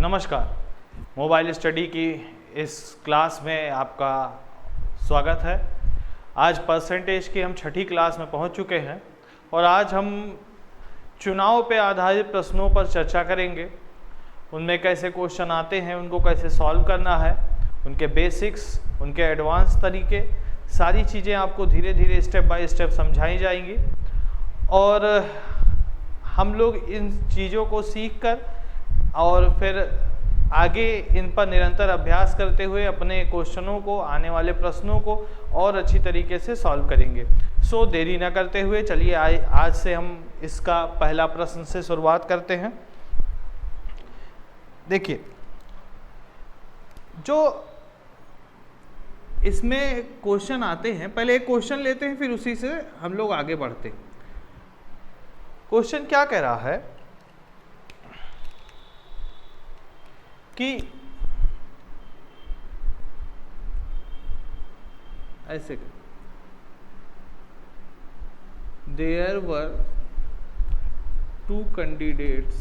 नमस्कार। Mobile study की इस क्लास में आपका स्वागत है। आज परसेंटेज की हम छठी क्लास में पहुंच चुके हैं और आज हम चुनाव पे आधारित प्रश्नों पर चर्चा करेंगे। उनमें कैसे क्वेश्चन आते हैं, उनको कैसे सॉल्व करना है, उनके बेसिक्स, उनके एडवांस तरीके, सारी चीज़ें आपको धीरे धीरे स्टेप बाय स्टेप समझाई जाएंगी और हम लोग इन चीज़ों को सीख कर और फिर आगे इन पर निरंतर अभ्यास करते हुए अपने क्वेश्चनों को, आने वाले प्रश्नों को और अच्छी तरीके से सॉल्व करेंगे। सो देरी न करते हुए चलिए आज से हम इसका पहला प्रश्न से शुरुआत करते हैं। देखिए, जो इसमें क्वेश्चन आते हैं, पहले एक क्वेश्चन लेते हैं फिर उसी से हम लोग आगे बढ़ते हैं। क्वेश्चन क्या कह रहा है कि ऐसे there were 2 candidates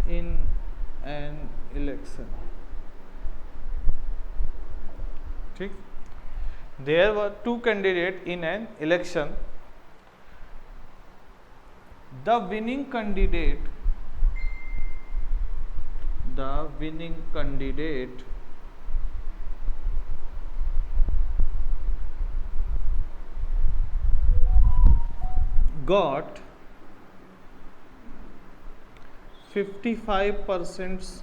in an election। ठीक, there were 2 candidates in an election। The winning candidate got 55%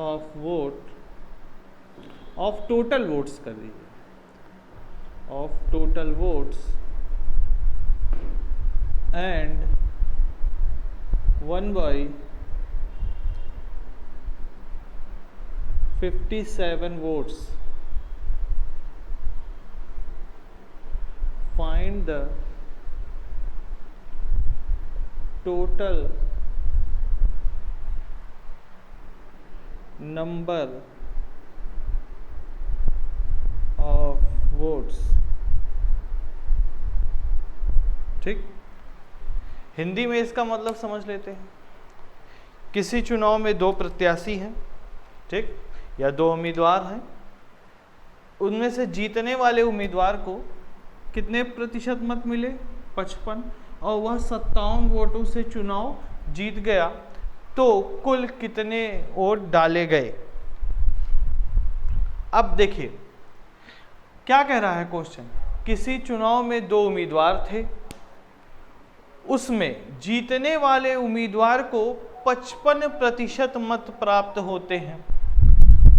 of vote of total votes कर दीजिए, of total votes and won by 57 votes। Find the total number of votes। ठीक, हिंदी में इसका मतलब समझ लेते हैं। किसी चुनाव में 2 प्रत्याशी हैं, ठीक, या 2 उम्मीदवार हैं। उनमें से जीतने वाले उम्मीदवार को कितने प्रतिशत मत मिले? 55, और वह 57 वोटों से चुनाव जीत गया, तो कुल कितने वोट डाले गए? अब देखिए क्या कह रहा है क्वेश्चन। किसी चुनाव में 2 उम्मीदवार थे, उसमें जीतने वाले उम्मीदवार को 55% मत प्राप्त होते हैं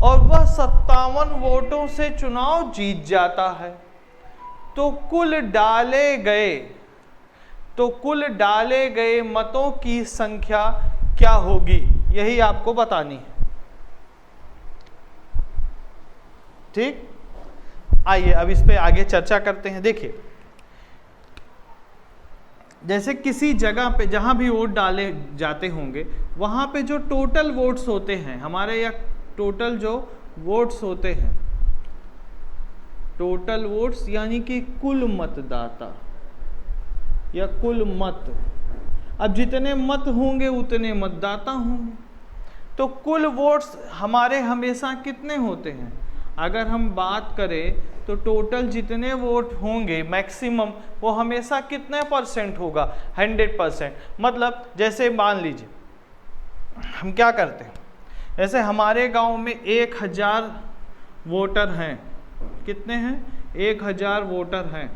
और वह 57 वोटों से चुनाव जीत जाता है, तो कुल डाले गए मतों की संख्या क्या होगी, यही आपको बतानी है। ठीक, आइए अब इस पे आगे चर्चा करते हैं। देखिए, जैसे किसी जगह पे जहां भी वोट डाले जाते होंगे, वहां पे जो टोटल वोट्स होते हैं हमारे, या टोटल जो वोट्स होते हैं, टोटल वोट्स यानी कि कुल मतदाता या कुल मत। अब जितने मत होंगे उतने मतदाता होंगे, तो कुल वोट्स हमारे हमेशा कितने होते हैं? अगर हम बात करें तो टोटल जितने वोट होंगे मैक्सिमम, वो हमेशा कितने % होगा? 100%। मतलब जैसे मान लीजिए हम क्या करते हैं, जैसे हमारे गांव में 1000 वोटर हैं। कितने हैं? 1000 वोटर हैं,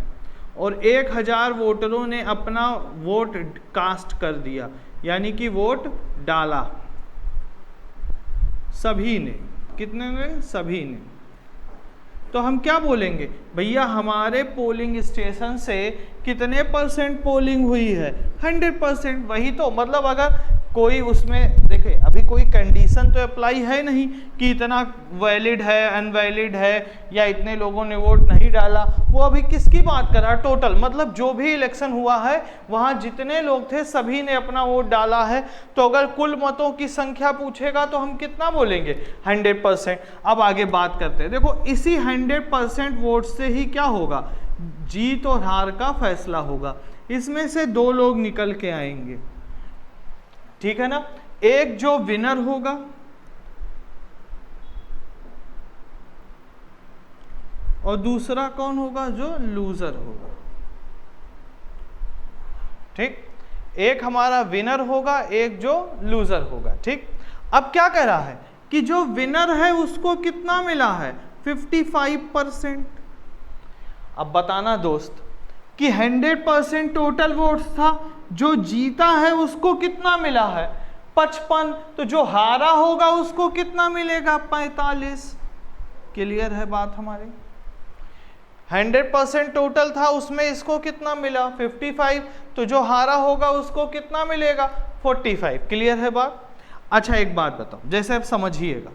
और 1000 वोटरों ने अपना वोट कास्ट कर दिया, यानी कि वोट डाला सभी ने। कितने ने? सभी ने। तो हम क्या बोलेंगे? भैया हमारे पोलिंग स्टेशन से कितने % पोलिंग हुई है? 100%। वही तो मतलब, अगर कोई उसमें देखे, अभी कोई कंडीशन तो अप्लाई है नहीं कि इतना वैलिड है, अनवैलिड है, या इतने लोगों ने वोट नहीं डाला। वो अभी किसकी बात कर रहा है? टोटल, मतलब जो भी इलेक्शन हुआ है वहाँ जितने लोग थे सभी ने अपना वोट डाला है। तो अगर कुल मतों की संख्या पूछेगा तो हम कितना बोलेंगे? 100%। अब आगे बात करते हैं। देखो, इसी 100% वोट से ही क्या होगा जीत और हार का फैसला होगा। इसमें से दो लोग निकल के आएंगे, ठीक है ना। एक जो विनर होगा और दूसरा कौन होगा, जो लूजर होगा। ठीक, एक हमारा विनर होगा, एक जो लूजर होगा। ठीक, अब क्या कह रहा है कि जो विनर है उसको कितना मिला है, 55%। अब बताना दोस्त कि 100% टोटल वोट्स था, जो जीता है उसको कितना मिला है, 55। तो जो हारा होगा उसको कितना मिलेगा, 45। क्लियर है बात हमारी। 100% टोटल था, उसमें इसको कितना मिला, 55। तो जो हारा होगा उसको कितना मिलेगा, 45। क्लियर है बात। अच्छा एक बात बताओ, जैसे आप समझिएगा,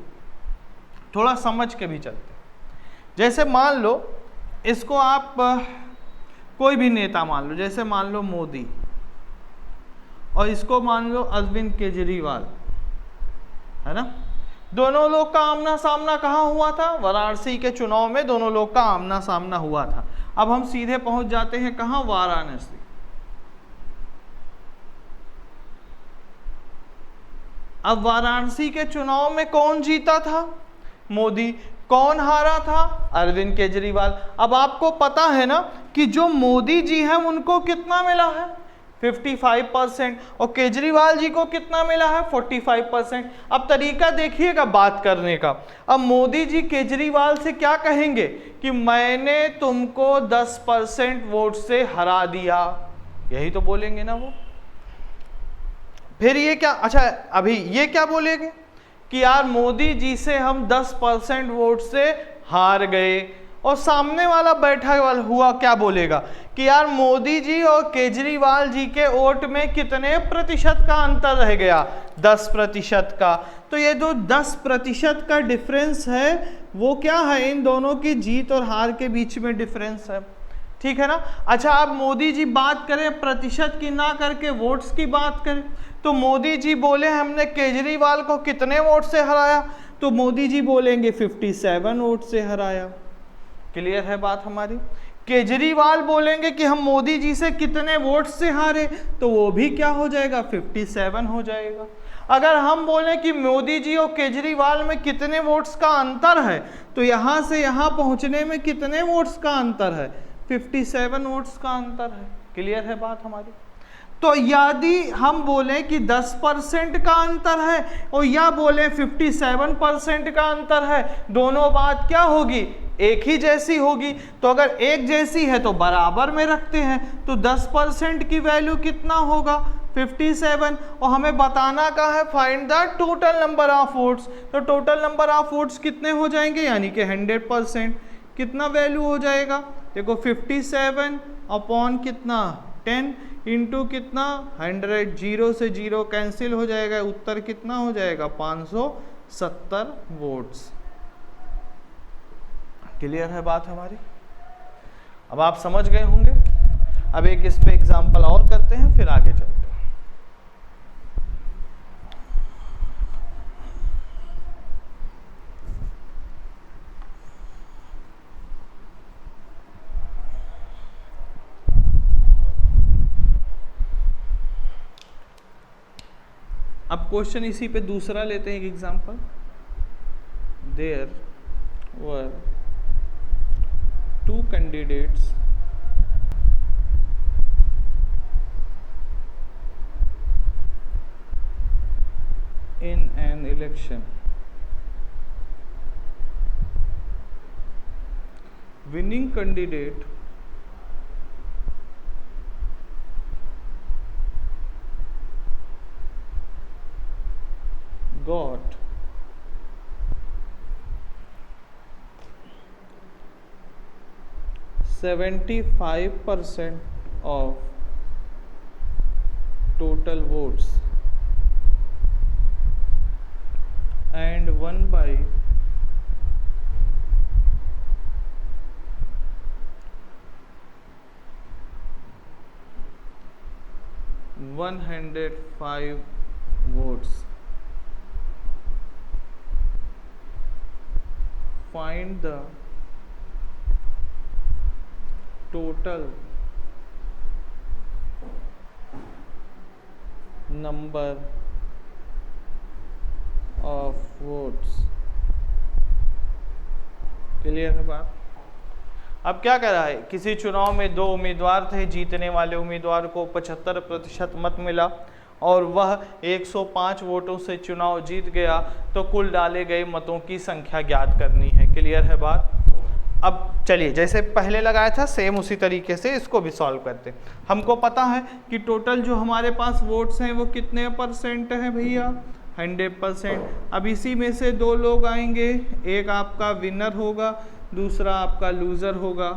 थोड़ा समझ के भी चलते। जैसे मान लो इसको आप कोई भी नेता मान लो, जैसे मान लो मोदी, और इसको मान लो अरविंद केजरीवाल, है ना। दोनों लोग का आमना सामना कहाँ हुआ था, वाराणसी के चुनाव में दोनों लोग का आमना सामना हुआ था। अब हम सीधे पहुंच जाते हैं कहाँ, वाराणसी। अब वाराणसी के चुनाव में कौन जीता था, मोदी। कौन हारा था, अरविंद केजरीवाल। अब आपको पता है ना कि जो मोदी जी हैं उनको कितना मिला है, 55%, और केजरीवाल जी को कितना मिला है, 45%। अब तरीका देखिएगा बात करने का। अब मोदी जी केजरीवाल से क्या कहेंगे कि मैंने तुमको 10% वोट से हरा दिया, यही तो बोलेंगे ना वो। फिर ये क्या, अच्छा अभी ये क्या बोलेंगे कि यार मोदी जी से हम 10% वोट से हार गए, और सामने वाला बैठा हुआ क्या बोलेगा कि यार मोदी जी और केजरीवाल जी के वोट में कितने प्रतिशत का अंतर रह गया, 10% का। तो ये जो 10% का डिफरेंस है वो क्या है, इन दोनों की जीत और हार के बीच में डिफरेंस है, ठीक है ना। अच्छा अब मोदी जी बात करें प्रतिशत की, ना करके वोट्स की बात करें, तो मोदी जी बोले हमने केजरीवाल को कितने वोट से हराया, तो मोदी जी बोलेंगे 57 वोट से हराया। क्लियर है बात हमारी। केजरीवाल बोलेंगे कि हम मोदी जी से कितने वोट से हारे, तो वो भी क्या हो जाएगा, 57 हो जाएगा। अगर हम बोले कि मोदी जी और केजरीवाल में कितने वोट्स का अंतर है, तो यहां से यहां पहुंचने में कितने वोट्स का अंतर है, 57 वोट्स का अंतर है। क्लियर है बात हमारी। तो यदि हम बोले कि 10% का अंतर है और या बोले 57% का अंतर है, दोनों बात क्या होगी, एक ही जैसी होगी। तो अगर एक जैसी है तो बराबर में रखते हैं, तो 10% की वैल्यू कितना होगा, 57। और हमें बताना का है find the total number of votes. तो टोटल नंबर ऑफ वोट्स कितने हो जाएंगे, यानी कि 100%। कितना वैल्यू हो जाएगा, देखो 57 अपॉन कितना 10 इंटू कितना 100, 0 से 0 कैंसिल हो जाएगा, उत्तर कितना हो जाएगा 570 वोट्स। क्लियर है बात हमारी। अब आप समझ गए होंगे। अब एक इस पे एग्जांपल और करते हैं, फिर आगे चलते हैं। अब क्वेश्चन इसी पे दूसरा लेते हैं एक example. There were 2 candidates in an election. Winning candidate got 75% of total votes and won by 105 votes. Find the total number of votes. Clear है बात? अब क्या कह रहा है, किसी चुनाव में दो उम्मीदवार थे, जीतने वाले उम्मीदवार को 75% मत मिला और वह 105 वोटों से चुनाव जीत गया, तो कुल डाले गए मतों की संख्या ज्ञात करनी है। क्लियर है बात? अब चलिए जैसे पहले लगाया था सेम उसी तरीके से इसको भी सॉल्व करते हैं। हमको पता है कि टोटल जो हमारे पास वोट्स हैं वो कितने परसेंट है भैया, 100%। अब इसी में से दो लोग आएंगे, एक आपका विनर होगा, दूसरा आपका लूज़र होगा।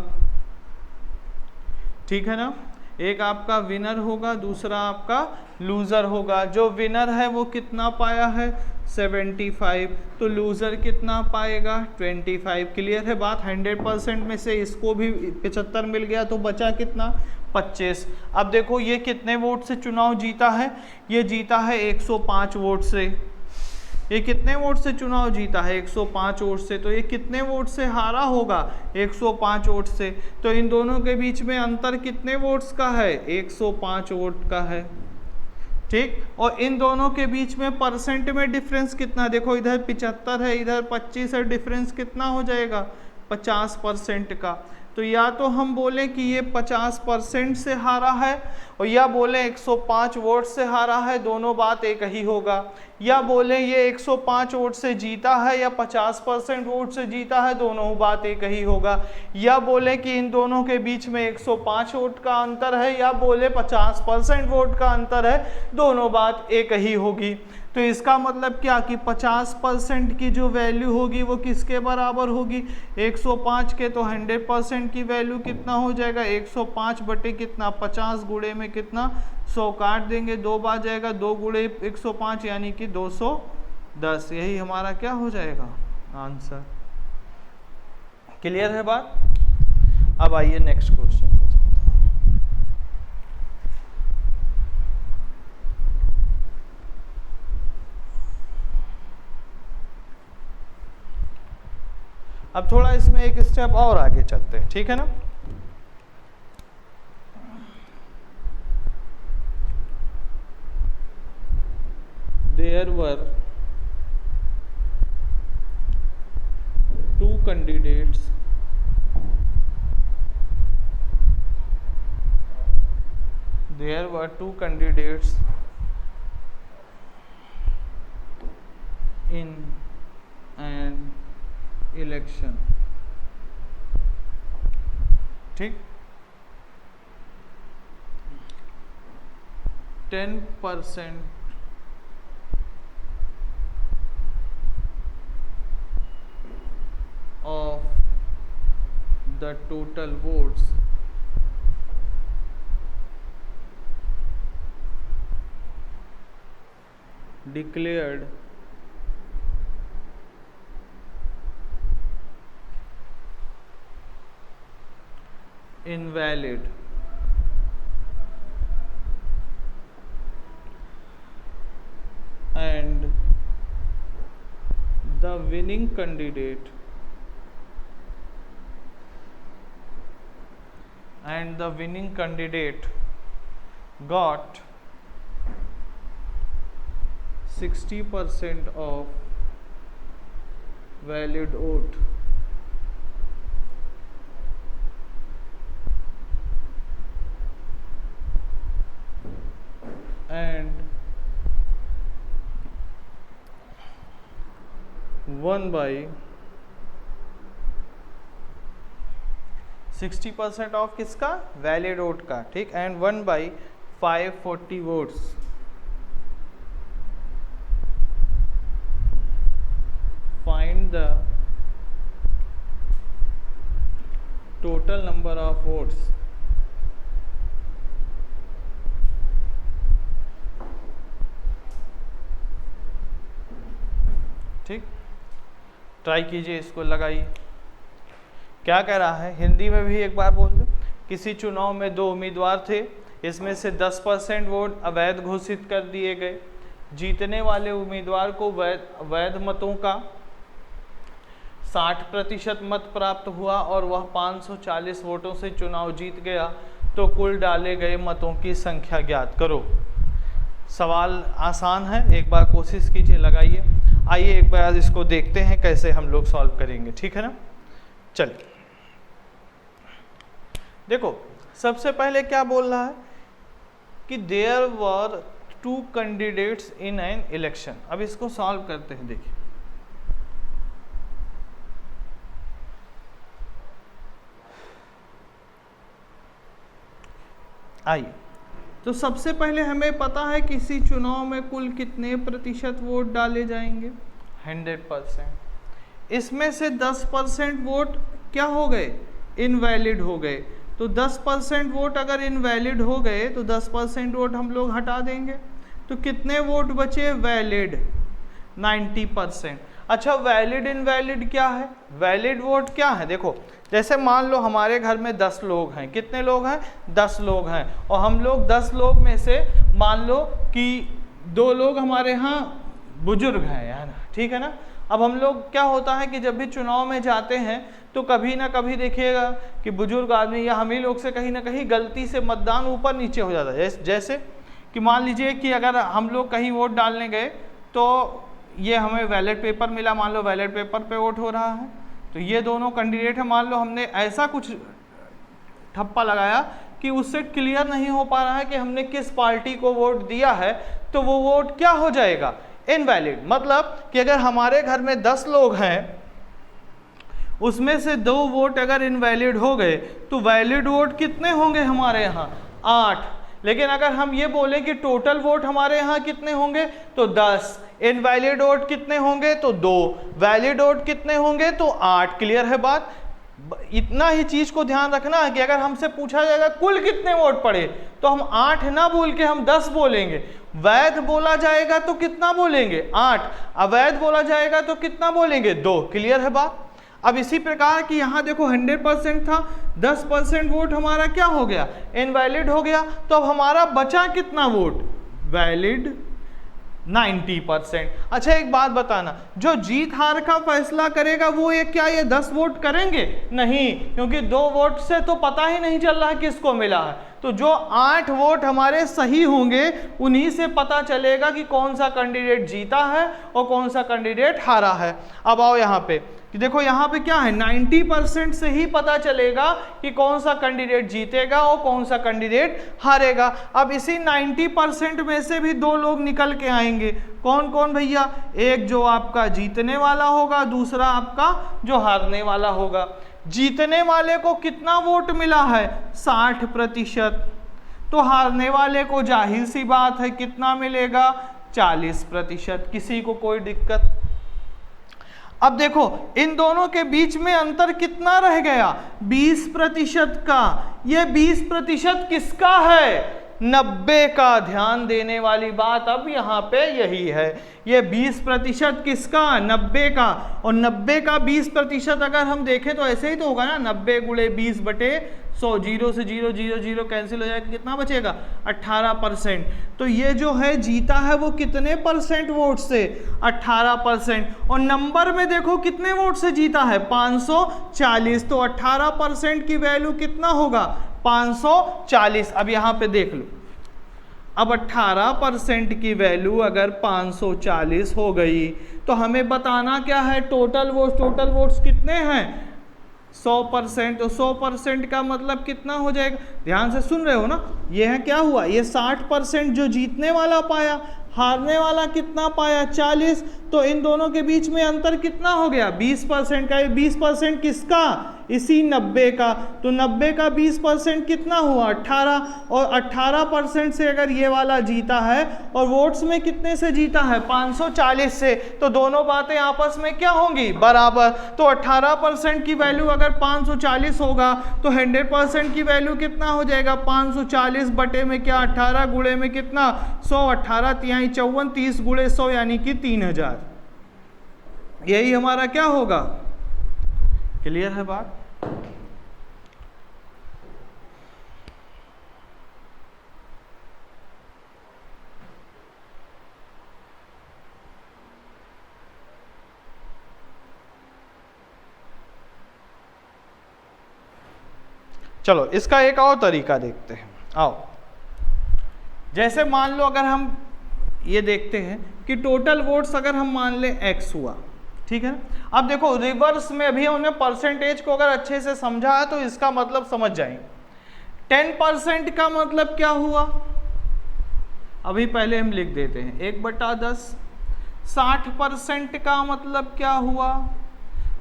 ठीक है ना? एक आपका विनर होगा, दूसरा आपका लूज़र होगा। जो विनर है वो कितना पाया है, 75, तो लूज़र कितना पाएगा, 25। क्लियर है बात? 100% में से इसको भी 75 मिल गया तो बचा कितना, 25। अब देखो ये कितने वोट से चुनाव जीता है, ये जीता है 105 वोट से। ये कितने वोट से चुनाव जीता है, 105 वोट से। तो ये कितने वोट से हारा होगा, 105 वोट से। तो इन दोनों के बीच में अंतर कितने वोट्स का है, 105 वोट का है। ठीक, और इन दोनों के बीच में परसेंट में डिफरेंस कितना, देखो इधर 75 है, इधर 25 है, डिफरेंस कितना हो जाएगा, 50% का। तो या तो हम बोलें कि ये 50% से हारा है, और या बोलें 105 वोट से हारा है, दोनों बात एक ही होगा। या बोलें ये 105 वोट से जीता है या 50% वोट से जीता है, दोनों बात एक ही होगा। या बोलें कि इन दोनों के बीच में 105 वोट का अंतर है, या बोले 50% वोट का अंतर है, दोनों बात एक ही होगी। तो इसका मतलब क्या कि 50% की जो वैल्यू होगी वो किसके बराबर होगी, 105 के। तो 100% की वैल्यू कितना हो जाएगा, 105 बटे कितना, 50 गुणे में कितना, 100 काट देंगे, 2 बार जाएगा, 2 गुणे 105 यानी कि 210। यही हमारा क्या हो जाएगा, आंसर। क्लियर है बात? अब आइए नेक्स्ट क्वेश्चन। अब थोड़ा इसमें एक स्टेप और आगे चलते हैं, ठीक है ना? There were 2 candidates in an election। ठीक, 10% of the total votes declared invalid and the winning candidate got 60% of valid vote। And won by 60% of किसका, वैलिड वोट का। ठीक, and 1/540 votes. Find the total number of votes ठीक, try कीजिए, इसको लगाइए। क्या कह रहा है, हिंदी में भी एक बार बोल दो। किसी चुनाव में 2 उम्मीदवार थे, इसमें से 10% वोट अवैध घोषित कर दिए गए। जीतने वाले उम्मीदवार को वैध मतों का 60% मत प्राप्त हुआ और वह 540 वोटों से चुनाव जीत गया, तो कुल डाले गए मतों की संख्या ज्ञात करो। सवाल आसान है, एक बार कोशिश कीजिए, लगाइए। आइए एक बार इसको देखते हैं कैसे हम लोग सॉल्व करेंगे, ठीक है ना। चलिए देखो, सबसे पहले क्या बोल रहा है कि there were 2 candidates in an election. अब इसको सॉल्व करते हैं। देखिए आइए, तो सबसे पहले हमें पता है किसी चुनाव में कुल कितने प्रतिशत वोट डाले जाएंगे, 100%। इसमें से 10% वोट क्या हो गए, इनवैलिड हो गए। तो 10% वोट अगर इनवैलिड हो गए तो 10% वोट हम लोग हटा देंगे, तो कितने वोट बचे, वैलिड 90%। अच्छा, वैलिड इनवैलिड क्या है, वैलिड वोट क्या है, देखो जैसे मान लो हमारे घर में 10 लोग हैं, कितने लोग हैं, 10 लोग हैं, और हम लोग 10 लोग में से मान लो कि 2 लोग हमारे यहाँ बुजुर्ग हैं, है ना, ठीक है ना। अब हम लोग क्या होता है कि जब भी चुनाव में जाते हैं तो कभी ना कभी देखिएगा कि बुजुर्ग आदमी या हम ही लोग से कहीं ना कहीं गलती से मतदान ऊपर नीचे हो जाता है। जैसे कि मान लीजिए कि अगर हम लोग कहीं वोट डालने गए तो ये हमें बैलेट पेपर मिला, मान लो बैलेट पेपर पे वोट हो रहा है, तो ये दोनों कैंडिडेट है, मान लो हमने ऐसा कुछ ठप्पा लगाया कि उससे क्लियर नहीं हो पा रहा है कि हमने किस पार्टी को वोट दिया है, तो वो वोट क्या हो जाएगा, इनवैलिड। मतलब कि अगर हमारे घर में 10 लोग हैं, उसमें से 2 वोट अगर इनवैलिड हो गए तो वैलिड वोट कितने होंगे हमारे यहाँ, 8। लेकिन अगर हम ये बोले कि टोटल वोट हमारे यहाँ कितने होंगे तो 10, इनवैलिड वोट कितने होंगे तो 2, वैलिड वोट कितने होंगे तो 8। क्लियर है बात। इतना ही चीज को ध्यान रखना है कि अगर हमसे पूछा जाएगा कुल कितने वोट पड़े तो हम 8 ना बोल के हम 10 बोलेंगे। वैध बोला जाएगा तो कितना बोलेंगे, 8। अवैध बोला जाएगा तो कितना बोलेंगे, 2। क्लियर है बात। अब इसी प्रकार की यहाँ देखो 100% था, 10% वोट हमारा क्या हो गया, इनवैलिड हो गया, तो अब हमारा बचा कितना वोट, वैलिड 90%। अच्छा एक बात बताना, जो जीत हार का फैसला करेगा वो ये क्या ये 10 वोट करेंगे, नहीं, क्योंकि 2 वोट से तो पता ही नहीं चल रहा है किसको मिला है। तो जो 8 वोट हमारे सही होंगे उन्हीं से पता चलेगा कि कौन सा कैंडिडेट जीता है और कौन सा कैंडिडेट हारा है। अब आओ यहाँ पे कि देखो यहाँ पे क्या है, 90% से ही पता चलेगा कि कौन सा कैंडिडेट जीतेगा और कौन सा कैंडिडेट हारेगा। अब इसी 90% में से भी 2 लोग निकल के आएंगे, कौन कौन भैया, एक जो आपका जीतने वाला होगा, दूसरा आपका जो हारने वाला होगा। जीतने वाले को कितना वोट मिला है, 60%, तो हारने वाले को जाहिर सी बात है कितना मिलेगा, 40%। किसी को कोई दिक्कत। अब देखो इन दोनों के बीच में अंतर कितना रह गया, 20% का। ये 20% किसका है, 90 का। ध्यान देने वाली बात अब यहाँ पे यही है, ये 20% किसका, 90 का। और 90 का 20% अगर हम देखें तो ऐसे ही तो होगा ना, 90 गुणे 20 बटे 100, 0 से 0 0 0 कैंसिल हो जाएगा, कितना बचेगा, 18%। तो ये जो है जीता है वो कितने परसेंट वोट से, 18%। और नंबर में देखो कितने वोट से जीता है, 540। तो 18% की वैल्यू कितना होगा, 540। अब यहाँ पे देख लो, अब 18% की वैल्यू अगर 540 हो गई तो हमें बताना क्या है, टोटल वोट्स कितने हैं, 100%। तो 100% का मतलब कितना हो जाएगा, ध्यान से सुन रहे हो ना, ये है क्या हुआ, ये 60% जो जीतने वाला पाया, हारने वाला कितना पाया, 40। तो इन दोनों के बीच में अंतर कितना हो गया, 20% का। ये 20% किसका, इसी 90 का। तो 90 का 20% कितना हुआ, 18। और 18% से अगर ये वाला जीता है और वोट्स में कितने से जीता है, 540 से, तो दोनों बातें आपस में क्या होंगी, बराबर। तो 18% की वैल्यू अगर 540 होगा तो 100% की वैल्यू कितना हो जाएगा, 540 बटे में क्या, 18 गुणे में कितना, 100, 18 तिहाई 54, 30 गुणे 100 यानी कि 3000। यही हमारा क्या होगा, क्लियर है बात। चलो इसका एक और तरीका देखते हैं, आओ। जैसे मान लो अगर हम ये देखते हैं कि टोटल वोट्स अगर हम मान ले x हुआ, ठीक है। अब देखो रिवर्स में अभी हमने परसेंटेज को अगर अच्छे से समझा है तो इसका मतलब समझ जाएंगे। 10% का मतलब क्या हुआ, अभी पहले हम लिख देते हैं 1/10। 60% का मतलब क्या हुआ,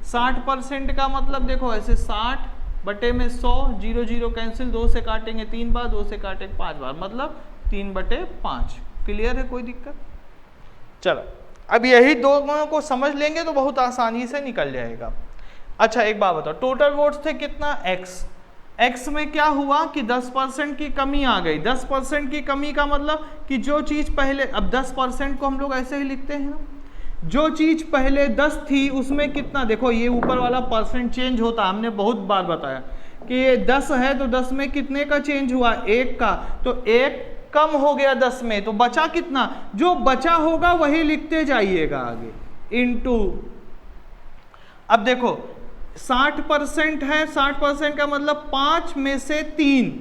60% का मतलब देखो ऐसे 60 बटे में 100, 0 0 कैंसिल, 2 से काटेंगे 3 बार, 2 से काटेंगे 5 बार, मतलब 3/5। क्लियर है, कोई दिक्कत? चलो अब यही दोनों को समझ लेंगे तो बहुत आसानी से निकल जाएगा। अच्छा एक बात बताओ, टोटल वोट्स थे कितना, x में क्या हुआ कि 10% की कमी आ गई। 10% की कमी का मतलब कि जो चीज पहले, अब 10% को हम लोग ऐसे ही लिखते हैं ना, जो चीज पहले 10 थी उसमें कितना, देखो ये ऊपर वाला परसेंट चेंज होता, हमने बहुत बार बताया कि ये 10 है तो 10 में कितने का चेंज हुआ, 1 का, तो 1 कम हो गया 10 में, तो बचा कितना, जो बचा होगा वही लिखते जाइएगा आगे, इनटू। अब देखो 60% है, 60% का मतलब 5 में से 3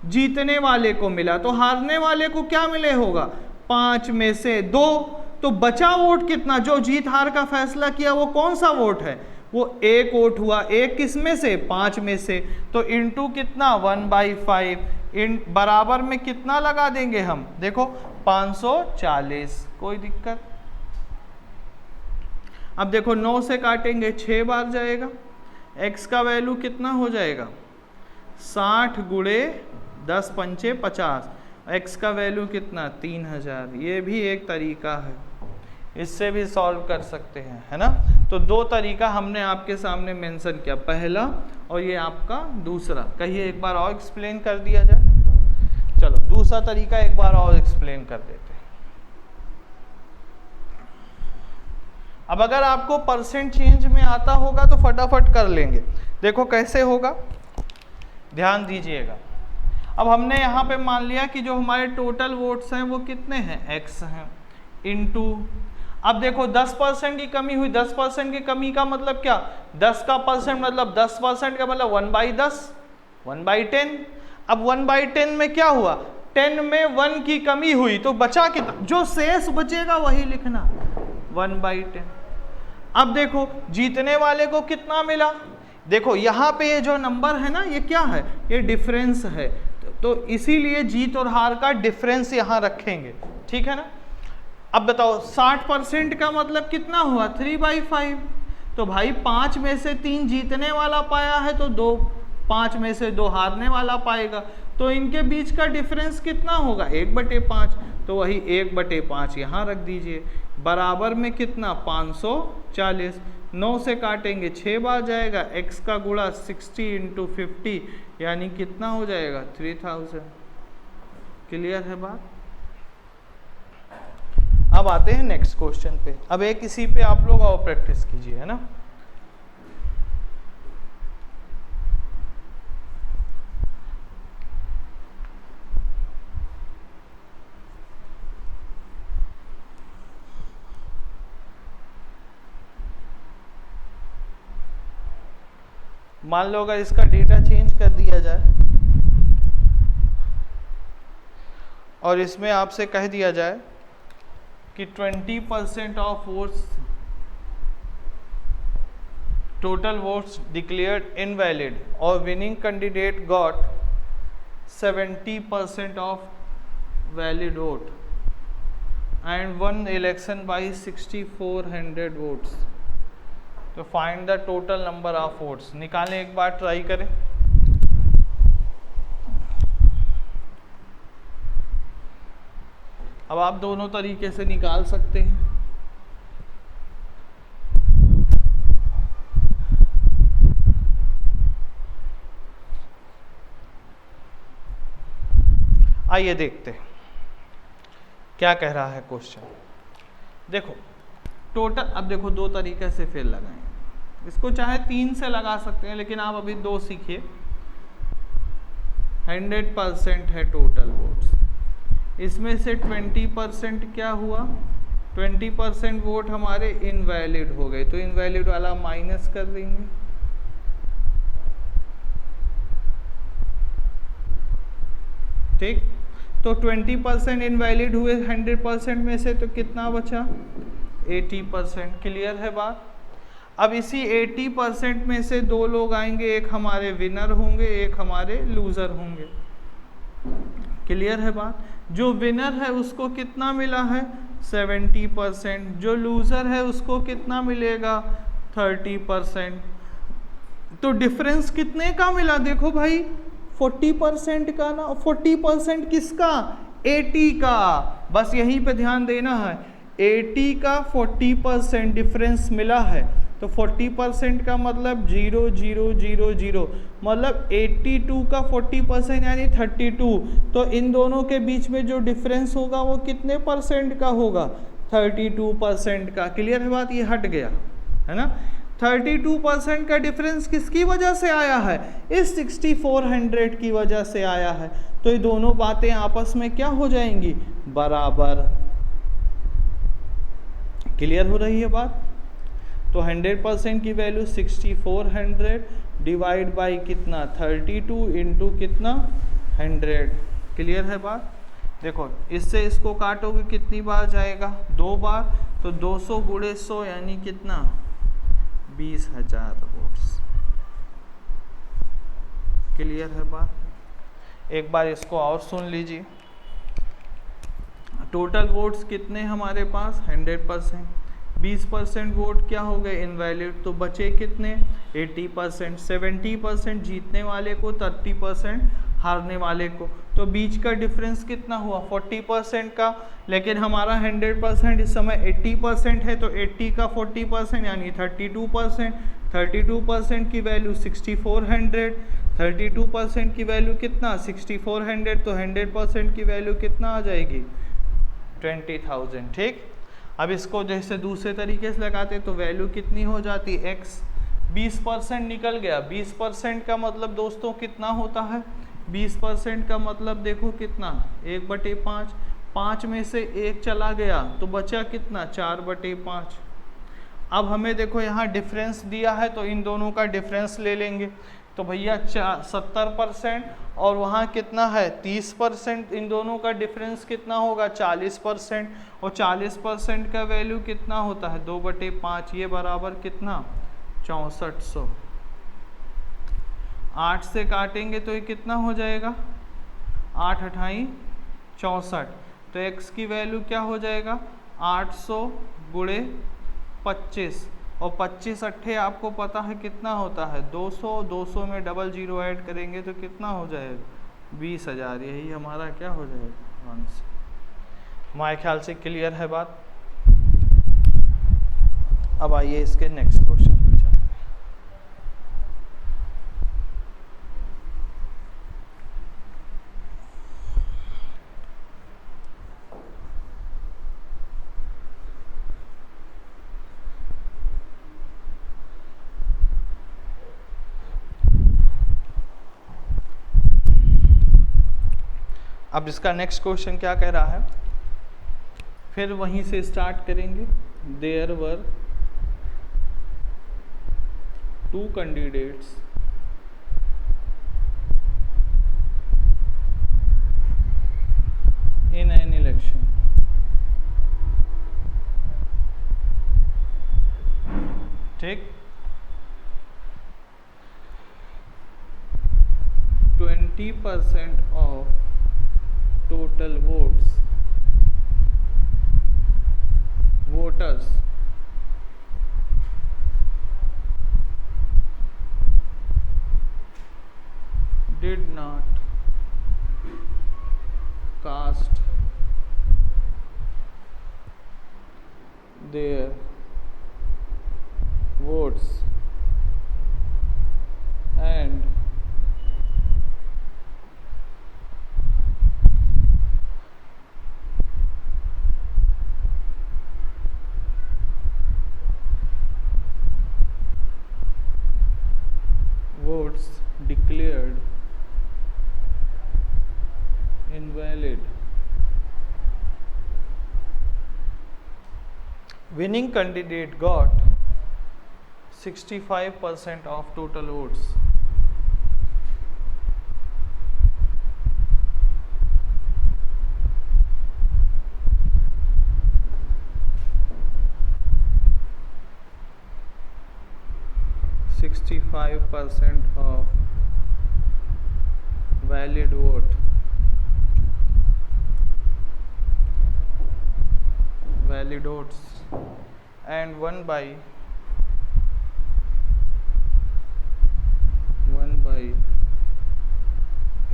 जीतने वाले को मिला, तो हारने वाले को क्या मिले होगा, 5 में से 2, तो बचा वोट कितना, जो जीत हार का फैसला किया वो कौन सा वोट है, वो 1 वोट हुआ। 1 किस में से, 5 में से, तो इनटू कितना 1/5, इन बराबर में कितना लगा देंगे हम, देखो 540। कोई दिक्कत? अब देखो 9 से काटेंगे 6 बार जाएगा, x का वैल्यू कितना हो जाएगा, 60 गुणे 10 पंचे 50, x का वैल्यू कितना 3000। ये भी एक तरीका है, इससे भी सॉल्व कर सकते हैं, है ना। तो दो तरीका हमने आपके सामने मेंशन किया, पहला और ये आपका दूसरा। कहिए एक बार और एक्सप्लेन कर दिया जाए। चलो दूसरा तरीका एक बार और एक्सप्लेन कर देते हैं। अब अगर आपको परसेंट चेंज में आता होगा तो फटाफट कर लेंगे। देखो कैसे होगा, ध्यान दीजिएगा। अब हमने यहाँ पे मान लिया कि जो हमारे टोटल वोट्स हैं वो कितने हैं, x हैं, इनटू, अब देखो 10% की कमी हुई। 10% की कमी का मतलब क्या, 10 का परसेंट मतलब 10% का मतलब 1/10, 1/10। अब 1/10 में क्या हुआ, 10 में 1 की कमी हुई, तो बचा कितना, जो शेष बचेगा वही लिखना, 1/10। अब देखो जीतने वाले को कितना मिला, देखो यहाँ पे ये जो नंबर है ना, ये क्या है, ये डिफरेंस है, तो इसीलिए जीत और हार का डिफरेंस यहाँ रखेंगे, ठीक है ना। अब बताओ 60% का मतलब कितना हुआ, 3/5। तो भाई 5 में से 3 जीतने वाला पाया है, तो 5 में से 2 हारने वाला पाएगा, तो इनके बीच का डिफरेंस कितना होगा, 1/5। तो वही 1/5 यहाँ रख दीजिए, बराबर में कितना 540। 9 से काटेंगे 6 बार जाएगा, x का गुणा 60 × 50 यानी कितना हो जाएगा 3000। क्लियर है बात। अब आते हैं नेक्स्ट क्वेश्चन पे। अब एक इसी पे आप लोग और प्रैक्टिस कीजिए, है ना। मान लो अगर इसका डेटा चेंज कर दिया जाए और इसमें आपसे कह दिया जाए कि 20% of votes, total votes declared invalid और winning candidate got 70% of valid vote and won election by 6400 votes, to find the total number of votes. निकालें, एक बार ट्राई करें। अब आप दोनों तरीके से निकाल सकते हैं। आइए देखते हैं क्या कह रहा है क्वेश्चन। देखो टोटल, अब देखो दो तरीके से फिर लगाएं, इसको चाहे 3 से लगा सकते हैं, लेकिन आप अभी 2 सीखिए। 100% है टोटल वोट्स, इसमें से 20% क्या हुआ, 20% वोट हमारे इनवैलिड हो गए, तो इनवैलिड वाला माइनस कर देंगे। ठीक, तो 20% इनवैलिड हुए 100% में से, तो कितना बचा 80%। क्लियर है बात। अब इसी 80% में से दो लोग आएंगे, एक हमारे विनर होंगे, एक हमारे लूजर होंगे। क्लियर है बात। जो विनर है उसको कितना मिला है 70%, जो लूजर है उसको कितना मिलेगा 30%। तो डिफरेंस कितने का मिला देखो भाई 40% का ना। 40% किसका 80 का। बस यहीं पे ध्यान देना है, 80 का 40% डिफरेंस मिला है। तो 40% का मतलब 0 0 0 0, मतलब 82 का 40% यानी 32। तो इन दोनों के बीच में जो डिफरेंस होगा वो कितने परसेंट का होगा 32% का। क्लियर है बात, ये हट गया है ना। 32% का डिफरेंस किसकी वजह से आया है, इस 6400 की वजह से आया है। तो ये दोनों बातें आपस में क्या हो जाएंगी बराबर। क्लियर हो रही है बात। तो 100% की वैल्यू 6400 डिवाइड बाई कितना 32 इंटू कितना 100। क्लियर है बात। देखो इससे इसको काटोगे कितनी बार जाएगा 2 बार, तो 200 गुणे 100 यानी कितना 20,000 वोट्स। क्लियर है बात। एक बार इसको और सुन लीजिए। टोटल वोट्स कितने हमारे पास 100%, 20% वोट क्या हो गए इनवैलिड, तो बचे कितने 80%। 70% जीतने वाले को, 30% हारने वाले को। तो बीच का डिफरेंस कितना हुआ 40% का। लेकिन हमारा 100% इस समय 80% है, तो 80 का 40% यानी 32%। 32% की वैल्यू 6400, 32% की वैल्यू कितना 6400, तो 100% की वैल्यू कितना आ जाएगी 20,000। ठीक, अब इसको जैसे दूसरे तरीके से लगाते तो वैल्यू कितनी हो जाती x। 20% निकल गया। 20% का मतलब दोस्तों कितना होता है 20% का मतलब देखो कितना 1/5। 5 में से 1 चला गया तो बचा कितना 4/5। अब हमें देखो यहाँ डिफरेंस दिया है, तो इन दोनों का डिफरेंस ले लेंगे। तो भैया 70% और वहाँ कितना है 30%, इन दोनों का डिफरेंस कितना होगा 40%। और 40% का वैल्यू कितना होता है 2/5, ये बराबर कितना 6400। 8 से काटेंगे तो ये कितना हो जाएगा 8 अठाई 64। तो x की वैल्यू क्या हो जाएगा 800 गुणे 25, और 25 अट्ठे आपको पता है कितना होता है 200। 200 में डबल जीरो ऐड करेंगे तो कितना हो जाएगा 20,000। यही हमारा क्या हो जाएगा आंसर। हमारे ख्याल से क्लियर है बात। अब आइए इसके नेक्स्ट क्वेश्चन पे चलते हैं। अब इसका नेक्स्ट क्वेश्चन क्या कह रहा है, फिर वहीं से स्टार्ट करेंगे। There were 2 candidates in an election. ठीक, 20% of total voters did not cast their votes and votes declared invalid. Winning candidate got 65% of total votes. 65% of valid vote valid votes and 1 by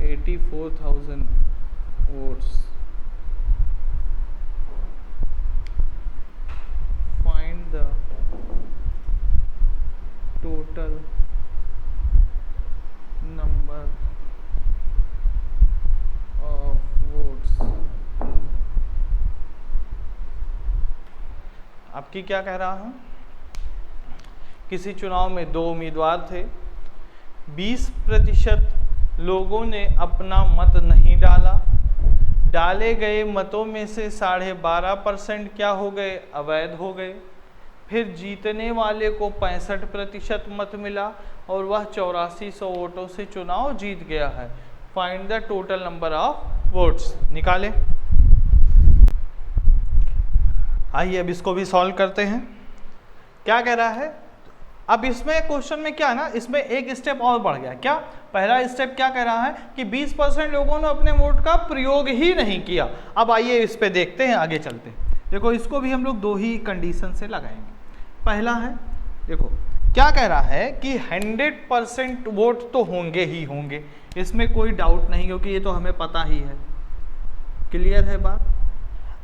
84,000 votes. Find the total number of votes. आपकी क्या कह रहा हूं? किसी चुनाव में 2 उम्मीदवार थे, 20% लोगों ने अपना मत नहीं डाला, डाले गए मतों में से 12.5% क्या हो गए? अवैध हो गए। फिर जीतने वाले को 65% मत मिला और वह 8400 वोटों से चुनाव जीत गया है। Find the total number of votes. निकालें। आइए अब इसको भी सॉल्व करते हैं। क्या कह रहा है? अब इसमें क्वेश्चन में क्या है ना, इसमें एक स्टेप और बढ़ गया। क्या? पहला स्टेप क्या कह रहा है कि 20% लोगों ने अपने वोट का प्रयोग ही नहीं किया। अब आइए इस पे देखते हैं, आगे चलते हैं। देखो इसको भी हम लोग 2 ही कंडीशन से लगाएंगे। पहला है, देखो क्या कह रहा है कि 100% वोट तो होंगे ही होंगे, इसमें कोई डाउट नहीं, क्योंकि ये तो हमें पता ही है। क्लियर है बात?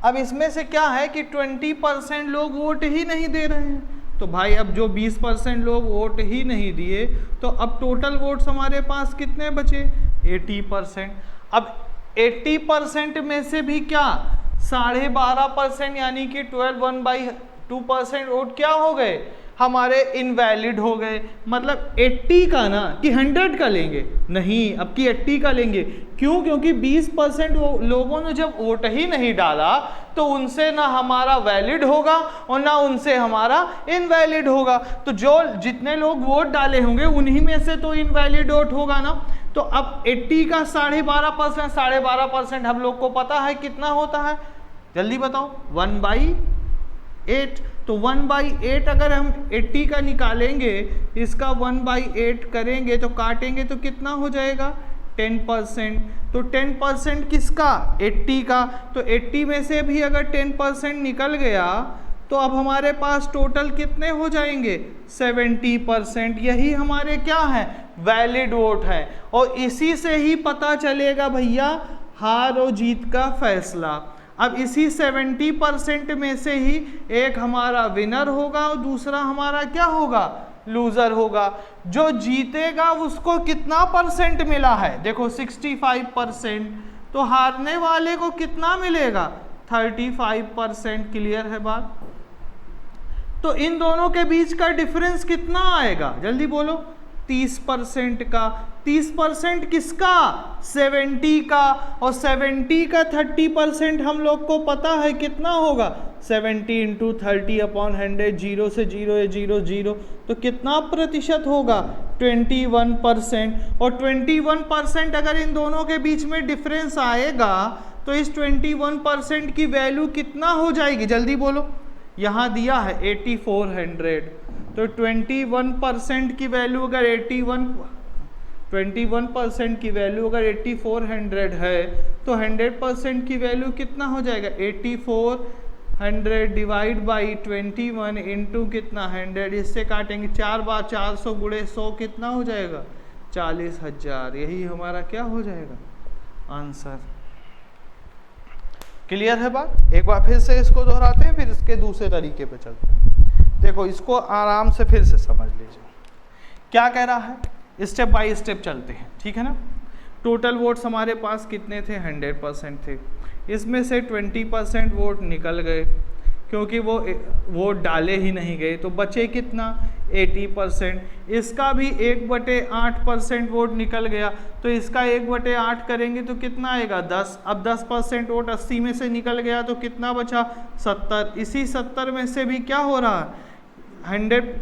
अब इसमें से क्या है कि 20% लोग वोट ही नहीं दे रहे हैं। तो भाई अब जो 20% लोग वोट ही नहीं दिए, तो अब टोटल वोट्स हमारे पास कितने बचे? 80%। अब 80% में से भी क्या 12.5% यानी कि 1/2% वोट क्या हो गए? हमारे इनवैलिड हो गए। मतलब 80 का ना कि 100 का लेंगे? नहीं, अब की 80 का लेंगे। क्यों? क्योंकि 20% लोगों ने जब वोट ही नहीं डाला तो उनसे ना हमारा वैलिड होगा और ना उनसे हमारा इनवैलिड होगा। तो जो जितने लोग वोट डाले होंगे उन्हीं में से तो इनवैलिड वोट होगा ना। तो अब 80 का 12.5% हम लोग को पता है कितना होता है? जल्दी बताओ। 1/8। तो 1/8 अगर हम 80 का निकालेंगे, इसका 1/8 करेंगे तो काटेंगे तो कितना हो जाएगा? 10%। तो 10% किसका? 80 का। तो 80 में से भी अगर 10% निकल गया तो अब हमारे पास टोटल कितने हो जाएंगे? 70%। यही हमारे क्या है? वैलिड वोट है। और इसी से ही पता चलेगा भैया हार और जीत का फैसला। अब इसी 70% में से ही एक हमारा विनर होगा और दूसरा हमारा क्या होगा? लूजर होगा। जो जीतेगा उसको कितना परसेंट मिला है? देखो 65%। तो हारने वाले को कितना मिलेगा? 35%। क्लियर है बात? तो इन दोनों के बीच का डिफरेंस कितना आएगा? जल्दी बोलो। 30% का। 30% किसका? 70 का। और 70 का 30% हम लोग को पता है कितना होगा? 70 × 30/100। 0 से 0 है 0 0। तो कितना प्रतिशत होगा? 21%। और 21% अगर इन दोनों के बीच में डिफरेंस आएगा तो इस 21% की वैल्यू कितना हो जाएगी? जल्दी बोलो। यहाँ दिया है 8400। तो 21% की वैल्यू अगर 21% की वैल्यू अगर 8400 है तो 100% की वैल्यू कितना हो जाएगा? 8400 डिवाइड बाई 21 इंटू कितना? 100। इससे काटेंगे 4 बार 400 गुणे 100 कितना हो जाएगा? 40,000। यही हमारा क्या हो जाएगा? आंसर। क्लियर है बात? एक बार फिर से इसको दोहराते हैं, फिर इसके दूसरे तरीके पे चलते हैं। देखो इसको आराम से फिर से समझ लीजिए। क्या कह रहा है? स्टेप बाय स्टेप चलते हैं, ठीक है ना। टोटल वोट्स हमारे पास कितने थे? 100% थे। इसमें से 20% वोट निकल गए क्योंकि वो वोट डाले ही नहीं गए। तो बचे कितना? 80%। इसका भी 1/8% वोट निकल गया। तो इसका 1/8 करेंगे तो कितना आएगा? 10। अब 10% वोट 80 में से निकल गया तो कितना बचा? 70। इसी 70 में से भी क्या हो रहा है?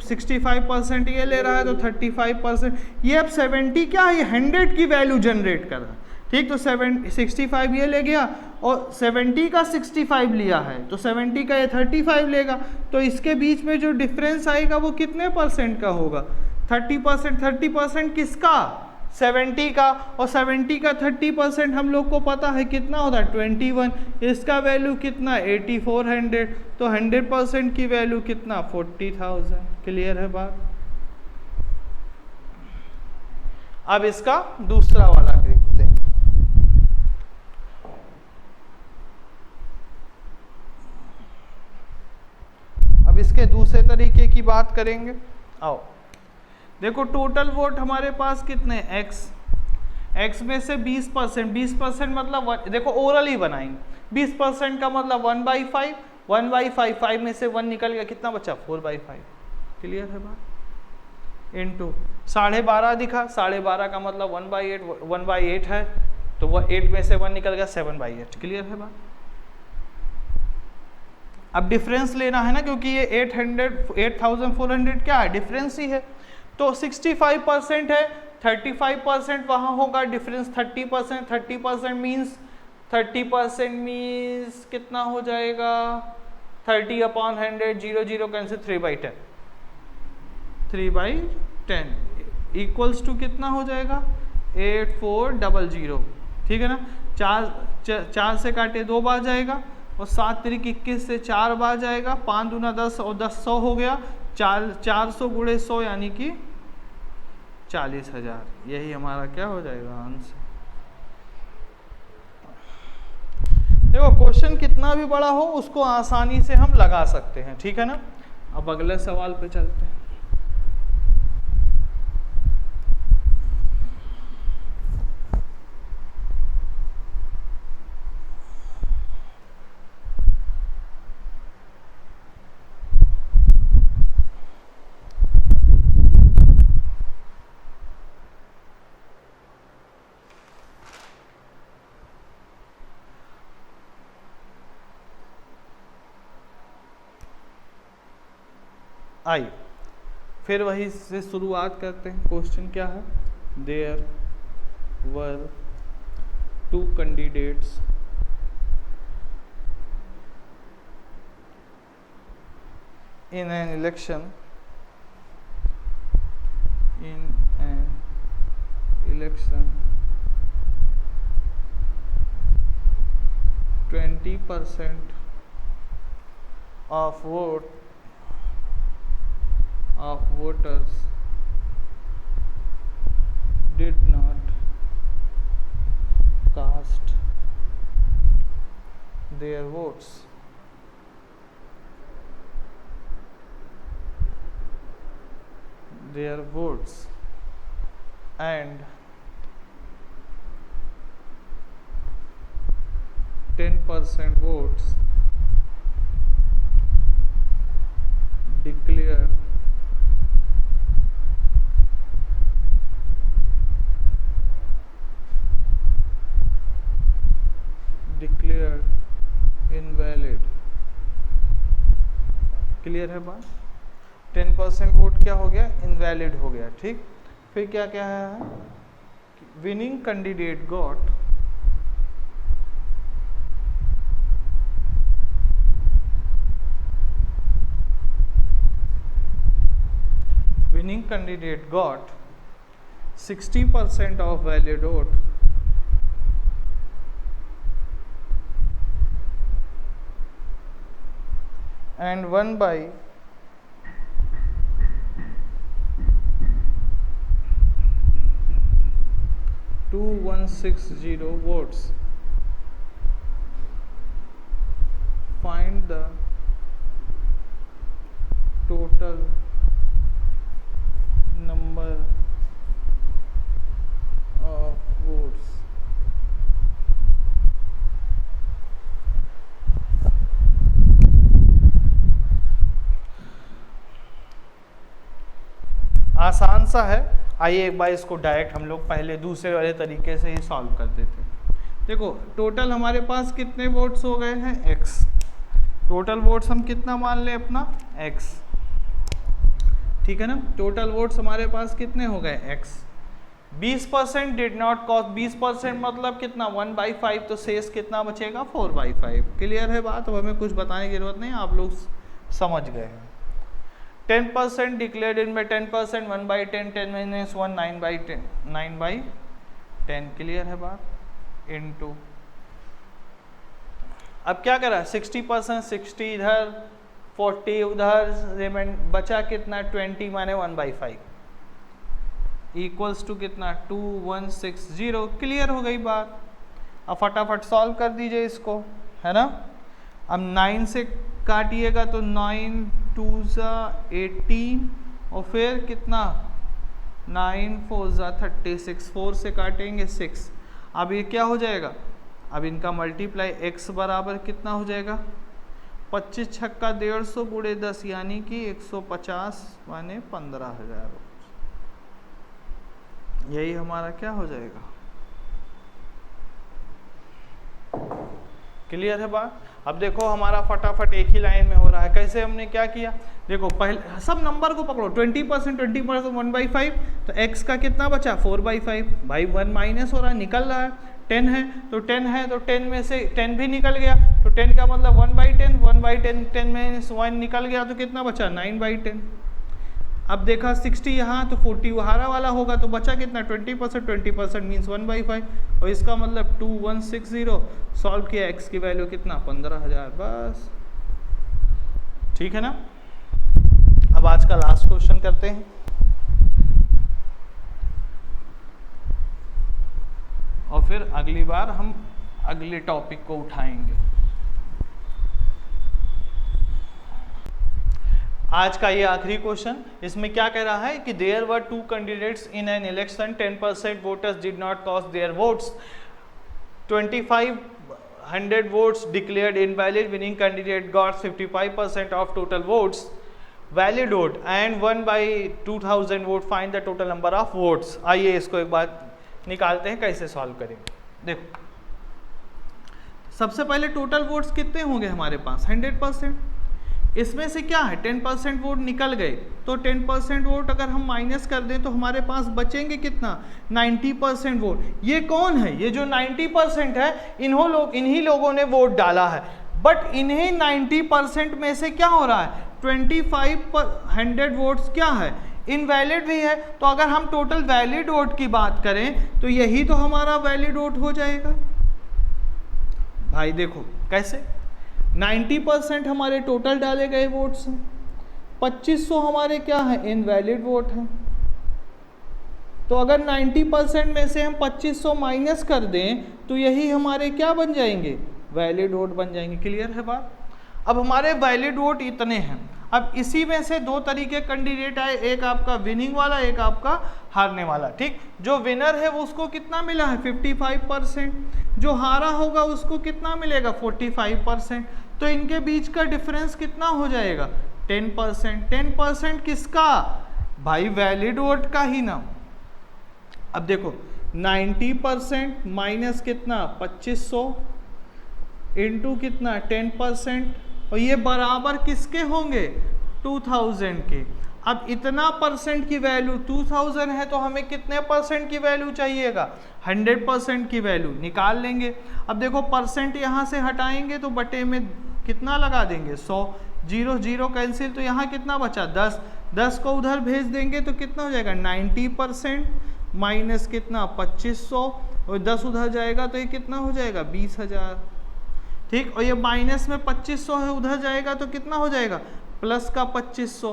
65% ये ले रहा है तो 35%। ये अब 70 क्या है? 100 की वैल्यू जनरेट कर रहा है। ठीक, तो 65 ये ले गया और 70 का 65 लिया है तो 70 का ये 35 लेगा। तो इसके बीच में जो डिफरेंस आएगा वो कितने % का होगा? 30% किसका? 70 का, और 70 का 30% हम लोग को पता है कितना होता है 21। इसका वैल्यू कितना? 8400। तो 100% की वैल्यू कितना? 40,000। क्लियर है बात? अब इसका दूसरा वाला देखते हैं। अब इसके दूसरे तरीके की बात करेंगे। आओ देखो, टोटल वोट हमारे पास कितने? x में से 20%, 20% मतलब देखो ओरल ही बनाएंगे। 20% का मतलब 1/5, 1/5, 5 में से 1 निकल गया, कितना बचा? 4/5। क्लियर है बात? इनटू 12.5 दिखा, 12.5 का मतलब 1/8 है, तो वह 8 में से 1 निकल गया, 7/8। क्लियर है बात? अब डिफरेंस लेना है ना, क्योंकि ये 8400 क्या है? डिफरेंस ही है। तो 65% है, 35% वहाँ होगा, डिफरेंस 30%। 30% मीन्स कितना हो जाएगा? 30/100, 0 0 कैंसिल, 3/10। 3/10 इक्वल्स टू कितना हो जाएगा? 8400। ठीक है ना? 4 से काटे 2 बार जाएगा, और 7 3 21 से 4 बार जाएगा, 5 दूना 10 और 10 100 हो गया। 400 गुणे 100 यानी कि 40,000। यही हमारा क्या हो जाएगा? आंसर। देखो क्वेश्चन कितना भी बड़ा हो उसको आसानी से हम लगा सकते हैं। ठीक है ना? अब अगले सवाल पे चलते हैं। आइए फिर वही से शुरुआत करते हैं। क्वेश्चन क्या है? There were 2 candidates in an election 20% of voters did not cast their votes. And 10% votes declared invalid। Clear है बात? 10% वोट क्या हो गया? इनवैलिड हो गया। ठीक, फिर क्या क्या है? Winning candidate got winning candidate got 60% of valid vote and won by 2160 votes. Find the total number of votes आसान सा है। आइए एक बार इसको डायरेक्ट हम लोग पहले दूसरे वाले तरीके से ही सॉल्व कर देते हैं। देखो टोटल हमारे पास कितने वोट्स हो गए हैं? x। टोटल वोट्स हम कितना मान लें अपना? x। ठीक है ना? टोटल वोट्स हमारे पास कितने हो गए? x। 20% डिड नॉट कॉस्ट, 20% मतलब कितना? 1/5, तो शेष कितना बचेगा? 4/5। क्लियर है बात? अब हमें कुछ बताने की जरूरत नहीं, आप लोग समझ गए हैं। 10% डिक्लेयर्ड इनमें 10%, 1/10, 10 माइनस 1, 9/10, 9/10 क्लियर है बात इनटू। अब क्या करा 60%, 60 इधर 40 उधर, बचा कितना 20 माने 1/5 इक्वल्स टू कितना 2160। क्लियर हो गई बात। अब फटाफट सॉल्व कर दीजिए इसको, है ना। अब 9 से काटिएगा तो 9 2 18 और फिर कितना 9 4 36, 4 से काटेंगे 6। अब ये क्या हो जाएगा, अब इनका मल्टीप्लाई x बराबर कितना हो जाएगा 25 छक्का 150 गुणे 10 यानी कि 150 माने 15,000। यही हमारा क्या हो जाएगा। क्लियर है बात। अब देखो हमारा फटाफट एक ही लाइन में हो रहा है। कैसे हमने क्या किया, देखो पहले सब नंबर को पकड़ो 20%, 20% 1/5 तो x का कितना बचा 4/5 भाई 1 माइनस हो रहा है, निकल रहा है 10 है तो 10 है तो 10 में से 10 भी निकल गया तो 10 का मतलब 1/10, 1/10 10 में से 1 निकल गया तो कितना बचा 9/10। अब देखा 60 यहाँ तो 40 वहारा वाला होगा तो बचा कितना 20%, 20% मीन्स 1/5 और इसका मतलब 2160। सॉल्व किया x की वैल्यू कितना 15,000 बस। ठीक है ना। अब आज का लास्ट क्वेश्चन करते हैं और फिर अगली बार हम अगले टॉपिक को उठाएंगे। आज का ये आखिरी क्वेश्चन, इसमें क्या कह रहा है कि there were 2 candidates in an election, 10% voters did not cast their votes, 2500 votes declared invalid, winning candidate got 55% of total votes, valid vote and 1/2000 vote, find the total number of votes। आइए इसको एक बार निकालते हैं कैसे solve करेंगे। देखो सबसे पहले टोटल वोट्स कितने होंगे हमारे पास 100%। इसमें से क्या है 10% वोट निकल गए तो 10% वोट अगर हम माइनस कर दें तो हमारे पास बचेंगे कितना 90% वोट। ये कौन है, ये जो 90% है इन्हीं लोगों ने वोट डाला है, बट इन्हीं 90% में से क्या हो रहा है 2500 वोट्स क्या है इनवैलिड भी है। तो अगर हम टोटल वैलिड वोट की बात करें तो यही तो हमारा वैलिड वोट हो जाएगा। भाई देखो कैसे 90% हमारे टोटल डाले गए वोट्स हैं, 2500 हमारे क्या है इनवैलिड वोट हैं। तो अगर 90% में से हम 2500 माइनस कर दें तो यही हमारे क्या बन जाएंगे वैलिड वोट बन जाएंगे। क्लियर है बात। अब हमारे वैलिड वोट इतने हैं। अब इसी में से 2 तरीके कैंडिडेट आए, एक आपका विनिंग वाला एक आपका हारने वाला। ठीक, जो विनर है वो उसको कितना मिला है 55%, जो हारा होगा उसको कितना मिलेगा 45%। तो इनके बीच का डिफरेंस कितना हो जाएगा 10%। 10% किसका भाई वैलिड वोट का ही ना। अब देखो 90% माइनस कितना 2500 इंटू कितना 10% और ये बराबर किसके होंगे 2000 के। अब इतना परसेंट की वैल्यू 2000 है तो हमें कितने परसेंट की वैल्यू चाहिएगा 100% की वैल्यू निकाल लेंगे। अब देखो परसेंट यहाँ से हटाएंगे तो बटे में कितना लगा देंगे 100, 0 0 कैंसिल तो यहाँ कितना बचा 10, 10 को उधर भेज देंगे तो कितना हो जाएगा 90% माइनस कितना 2500 और 10 उधर जाएगा तो ये कितना हो जाएगा 20,000। ठीक, और ये माइनस में 2500 है उधर जाएगा तो कितना हो जाएगा प्लस का 2500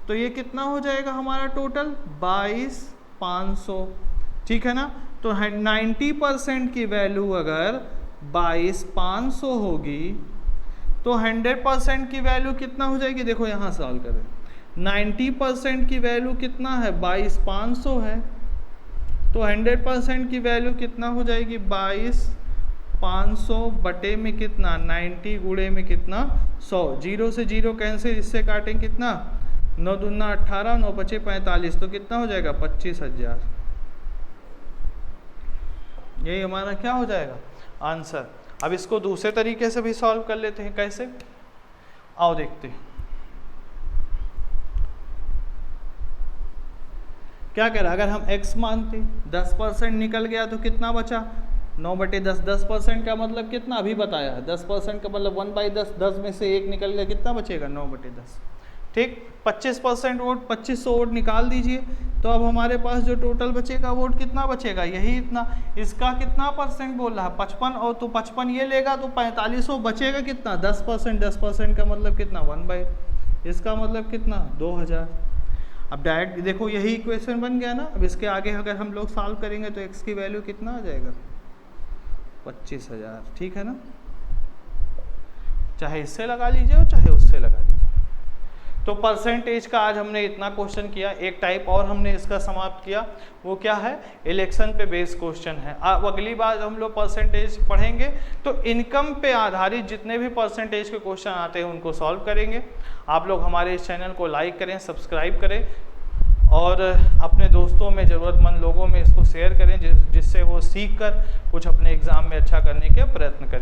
तो ये कितना हो जाएगा हमारा टोटल 22,500। ठीक है ना। तो 90% की वैल्यू अगर 22,500 होगी तो 100% की वैल्यू कितना हो जाएगी। देखो यहाँ सॉल्व करें 90% की वैल्यू कितना है 22,500 है तो 100% की वैल्यू कितना हो जाएगी 22,500 बटे में कितना 90 गुणे में कितना 100, 0 से 0 कैंसिल, इससे काटें कितना 9 दूना 18, 9 पचे 45 तो कितना हो जाएगा 25,000। यही हमारा क्या हो जाएगा आंसर। अब इसको दूसरे तरीके से भी सॉल्व कर लेते हैं। कैसे, आओ देखते हैं। क्या कह रहा है, अगर हम x मानते 10% निकल गया तो कितना बचा 9/10। 10% का मतलब कितना अभी बताया है 10% का मतलब 1/10, 10 में से 1 निकल गया कितना बचेगा 9/10। ठीक। 25% वोट, 2500 वोट निकाल दीजिए, तो अब हमारे पास जो टोटल बचेगा वोट कितना बचेगा, यही इतना। इसका कितना परसेंट बोल रहा है, 55, और तो 55 ये लेगा तो 4500 बचेगा कितना, 10%। 10% का मतलब कितना, 1/, इसका मतलब कितना, 2000। अब डायरेक्ट देखो यही इक्वेशन बन गया ना। अब इसके आगे अगर हम लोग सॉल्व करेंगे तो x की वैल्यू कितना आ जाएगा, 25,000। ठीक है ना, चाहे इससे लगा लीजिए और चाहे उससे लगा लीजिए। तो परसेंटेज का आज हमने इतना क्वेश्चन किया। एक टाइप और हमने इसका समाप्त किया, वो क्या है, इलेक्शन पे बेस्ड क्वेश्चन है। अब अगली बार हम लोग परसेंटेज पढ़ेंगे तो इनकम पे आधारित जितने भी परसेंटेज के क्वेश्चन आते हैं उनको सॉल्व करेंगे। आप लोग हमारे इस चैनल को लाइक करें, सब्सक्राइब करें और अपने दोस्तों में, ज़रूरतमंद लोगों में इसको शेयर करें, जिससे वो सीख कर कुछ अपने एग्ज़ाम में अच्छा करने के प्रयत्न करें।